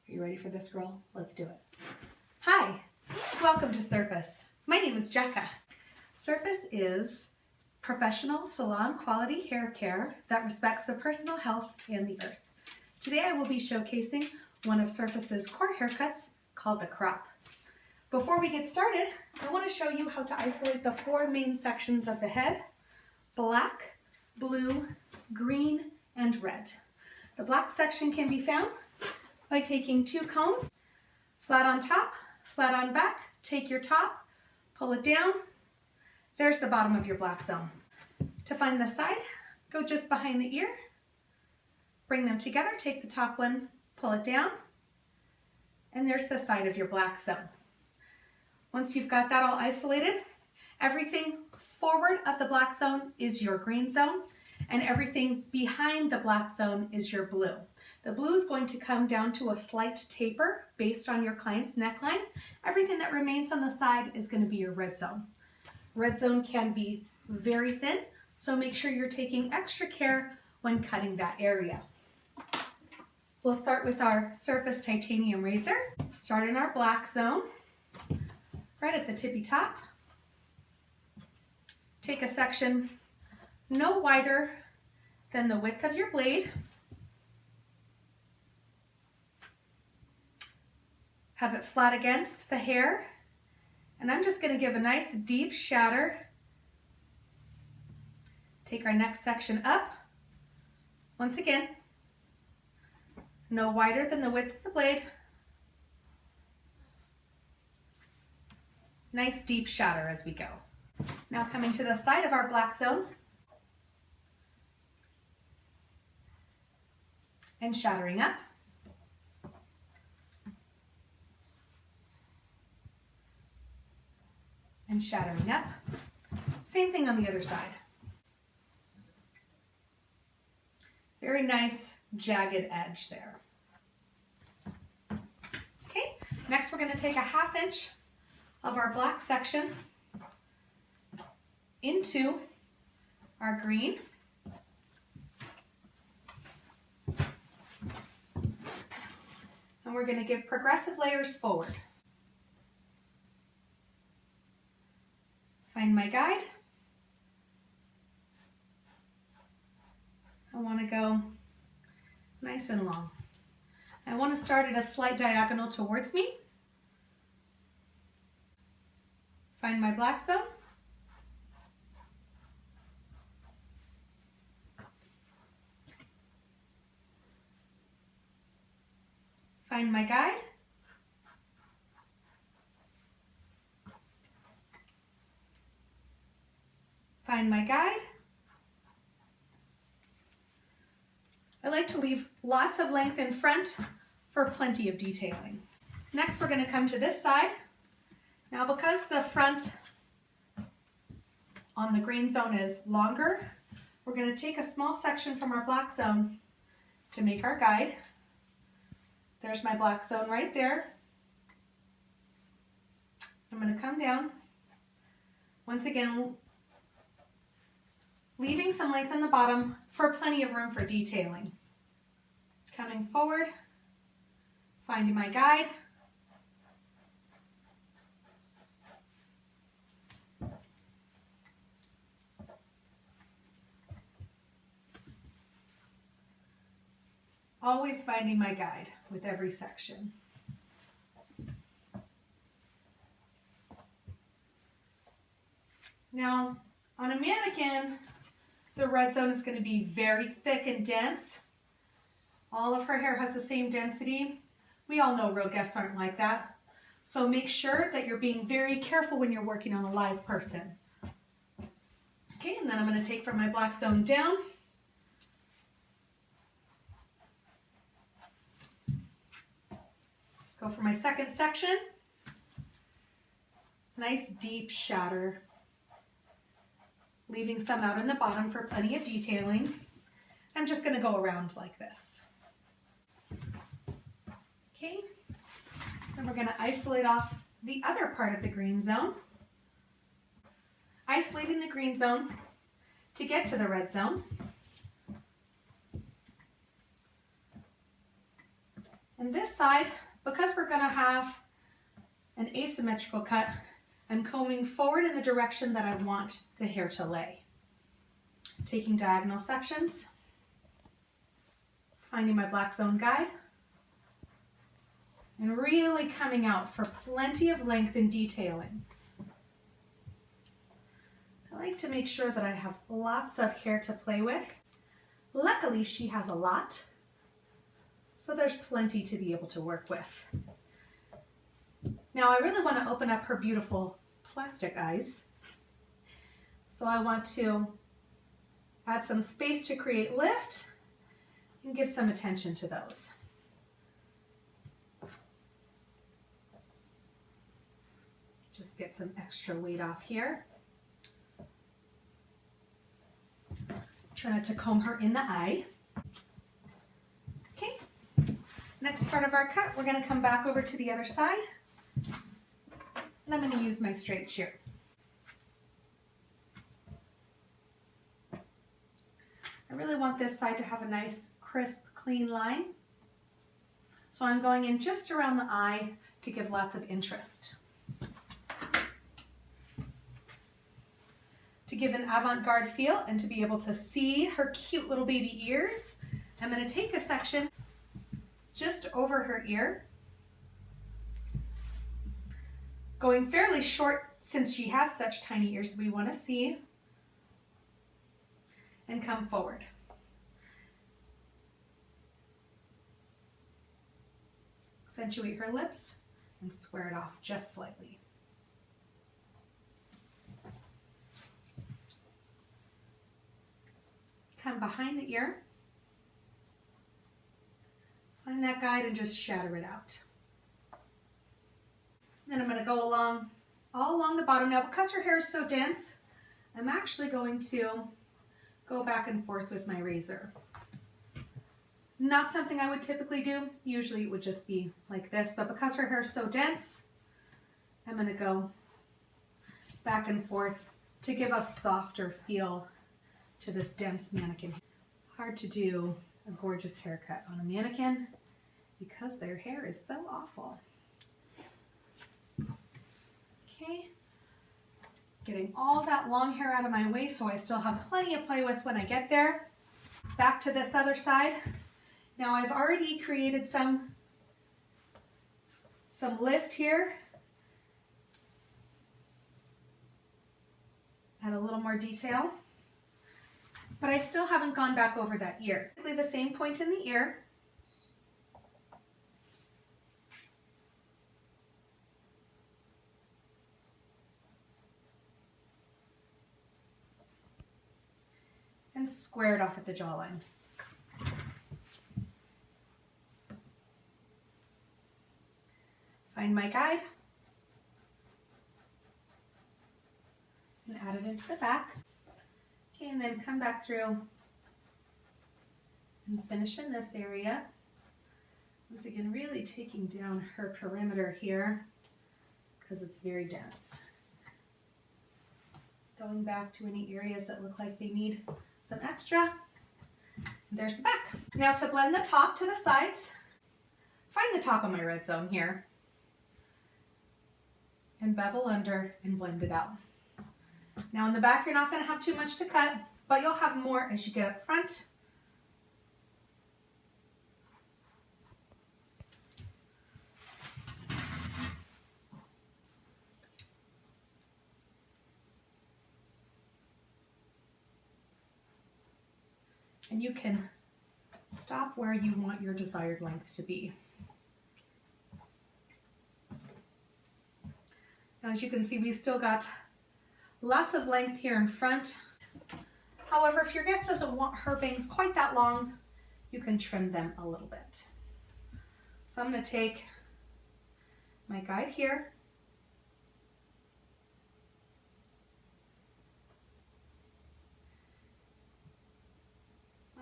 Are you ready for this, girl? Let's do it. Hi, welcome to Surface. My name is Jekka. Surface is professional salon quality hair care that respects the personal health and the earth. Today I will be showcasing one of Surface's core haircuts called the crop. Before we get started, I want to show you how to isolate the four main sections of the head: black, blue, green, and red. The black section can be found by taking two combs, flat on top, flat on back. Take your top, pull it down. There's the bottom of your black zone. To find the side, go just behind the ear, bring them together, take the top one, pull it down, and there's the side of your black zone. Once you've got that all isolated, everything forward of the black zone is your green zone, and everything behind the black zone is your blue. The blue is going to come down to a slight taper based on your client's neckline. Everything that remains on the side is going to be your red zone. Red zone can be very thin, so make sure you're taking extra care when cutting that area. We'll start with our Surface titanium razor. Start in our black zone, right at the tippy top. Take a section no wider than the width of your blade. Have it flat against the hair, and I'm just going to give a nice deep shatter. Take our next section up. Once again, no wider than the width of the blade. Nice deep shatter as we go. Now coming to the side of our black zone and shattering up. And shattering up. Same thing on the other side. Very nice jagged edge there. Okay, next we're going to take a 1/2 inch of our black section into our green. And we're going to give progressive layers forward. Find my guide. I want to go nice and long. I want to start at a slight diagonal towards me. Find my black zone. Find my guide. Find my guide. I like to leave lots of length in front for plenty of detailing. Next, we're going to come to this side. Now, because the front on the green zone is longer, we're going to take a small section from our black zone to make our guide. There's my black zone right there. I'm going to come down. Once again, leaving some length in the bottom for plenty of room for detailing. Coming forward, finding my guide. Always finding my guide with every section. Now, on a mannequin, the red zone is going to be very thick and dense. All of her hair has the same density. We all know real guests aren't like that. So make sure that you're being very careful when you're working on a live person. Okay, and then I'm going to take from my black zone down. Go for my second section. Nice deep shatter. Leaving some out in the bottom for plenty of detailing. I'm just going to go around like this. Okay, then we're going to isolate off the other part of the green zone. Isolating the green zone to get to the red zone. And this side, because we're going to have an asymmetrical cut, I'm combing forward in the direction that I want the hair to lay. Taking diagonal sections, finding my black zone guide, and really coming out for plenty of length and detailing. I like to make sure that I have lots of hair to play with. Luckily, she has a lot, so there's plenty to be able to work with. Now, I really want to open up her beautiful plastic eyes. So I want to add some space to create lift and give some attention to those. Just get some extra weight off here. Try not to comb her in the eye. Okay, next part of our cut, we're going to come back over to the other side. And I'm going to use my straight shear. I really want this side to have a nice, crisp, clean line. So I'm going in just around the eye to give lots of interest. To give an avant-garde feel and to be able to see her cute little baby ears, I'm going to take a section just over her ear, going fairly short since she has such tiny ears we want to see, and come forward. Accentuate her lips and square it off just slightly. Come behind the ear, find that guide and just shatter it out. Then I'm going to go all along the bottom. Now, because her hair is so dense, I'm actually going to go back and forth with my razor. Not something I would typically do. Usually it would just be like this, but because her hair is so dense, I'm going to go back and forth to give a softer feel to this dense mannequin. Hard to do a gorgeous haircut on a mannequin because their hair is so awful. Okay, getting all that long hair out of my way so I still have plenty of play with when I get there. Back to this other side. Now I've already created some lift here. Add a little more detail. But I still haven't gone back over that ear. The same point in the ear. And square it off at the jawline. Find my guide. And add it into the back. Okay, and then come back through and finish in this area. Once again, really taking down her perimeter here because it's very dense. Going back to any areas that look like they need some extra. There's the back. Now to blend the top to the sides, find the top of my red zone here and bevel under and blend it out. Now in the back, you're not going to have too much to cut, but you'll have more as you get up front. And you can stop where you want your desired length to be. Now, as you can see, we've still got lots of length here in front. However, if your guest doesn't want her bangs quite that long, you can trim them a little bit. So I'm going to take my guide here.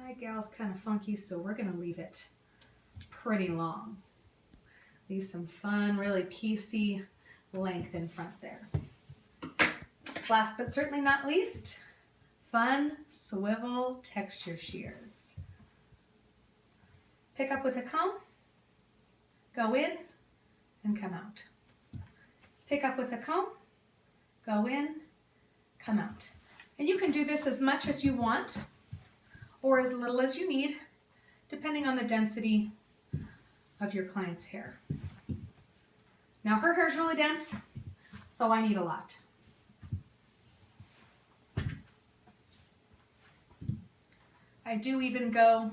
My gal's kind of funky, so we're going to leave it pretty long. Leave some fun, really piecey length in front there. Last but certainly not least, fun swivel texture shears. Pick up with a comb go in and come out. Pick up with a comb, go in, come out. And you can do this as much as you want or as little as you need, depending on the density of your client's hair. Now her hair is really dense, so I need a lot. I do even go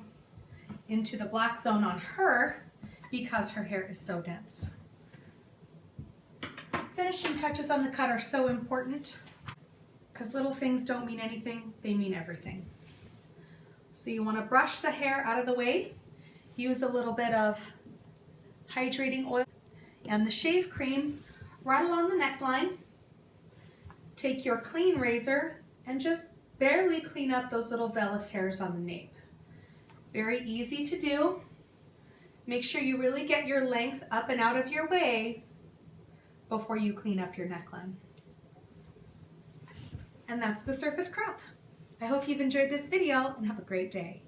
into the black zone on her because her hair is so dense. Finishing touches on the cut are so important because little things don't mean anything, they mean everything. So you want to brush the hair out of the way, use a little bit of hydrating oil and the shave cream, run along the neckline, take your clean razor and just barely clean up those little vellus hairs on the nape. Very easy to do. Make sure you really get your length up and out of your way before you clean up your neckline. And that's the surface crop. I hope you've enjoyed this video and have a great day.